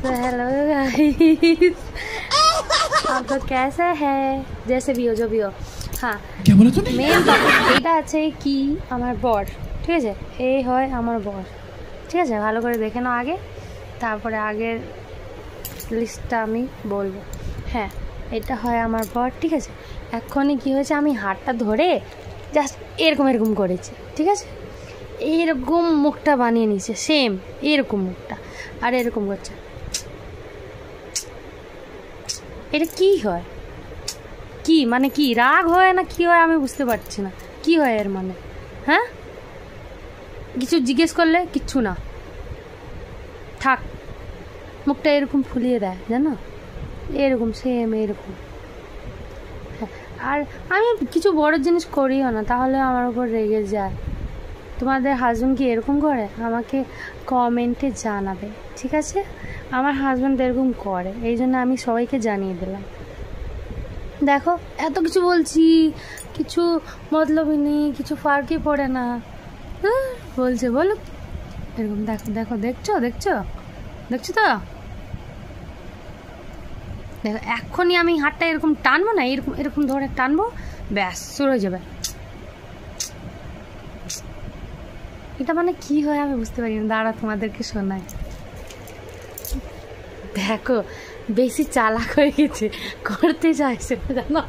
तो hello guys, आप लोग कैसे हैं? जैसे भी हो, जो भी हो। हाँ, क्या बोला तूने? मेन टपिक এটা আছে কি আমার বর, ঠিক আছে? এই হয় আমার বর, ঠিক আছে? ভালো করে দেখে নাও আগে, তারপরে আগের লিস্টটা আমি বলবো। হ্যাঁ, এটা হয় আমার বর, ঠিক আছে? এখনই কি হয়েছে, আমি হাতটা ধরে জাস্ট এরকম এরকম করেছি, ঠিক আছে? এইরকম মুখটা বানিয়ে নিয়েছে, সেম এরকম মুখটা, আর এরকম করছে। এটা কি হয়? কি মানে, কি রাগ হয় না কি হয় আমি বুঝতে পারছি না। কি হয় এর মানে? হ্যাঁ, কিছু জিজ্ঞেস করলে কিচ্ছু না, থাক। মুখটা এরকম ফুলিয়ে দেয়, জানো? এরকম সেম এরকম। হ্যাঁ, আর আমি কিছু বড় জিনিস করিও না, তাহলে আমার উপর রেগে যায়। তোমাদের হাজব্যান্ড কি এরকম করে? আমাকে কমেন্টে জানাবে, ঠিক আছে? আমার হাজব্যান্ড এরকম করে, এই জন্য আমি সবাইকে জানিয়ে দিলাম। দেখো, এত কিছু বলছি, কিছু মতলবই নেই, কিছু ফার্কই পড়ে না। বলছে বলো এরকম। দেখো দেখো, দেখছো দেখছো দেখছো তো? দেখো, এখনই আমি হাতটা এরকম টানবো না, এরকম এরকম ধরে টানবো, ব্যাস শুরু হয়ে যাবে। এটা মানে কি হয় আমি বুঝতে পারি না। দাঁড়া, তোমাদেরকে শোনাই। দেখো, বেশি চালাক হয়ে গেছে, করতে চাইছে না, জানো?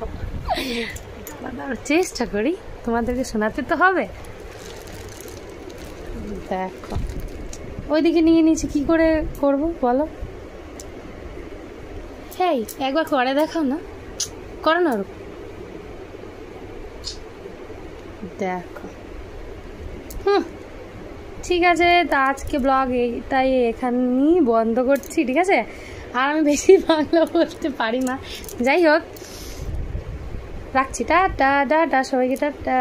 চেষ্টা করি, তোমাদেরকে শোনাতে তো হবে। দেখো, ওইদিকে নিয়ে নিয়েছি, কি করে করব বলো? হেই, একবার করে দেখাও না, করো না ওরকম। দেখো, ঠিক আছে, তা আজকে ব্লগ এইটাই এখানেই বন্ধ করছি, ঠিক আছে? আর আমি বেশি বাংলা বলতে পারি না, যাই হোক, রাখছি। টাটা টাটা, সবাইকে টাটা।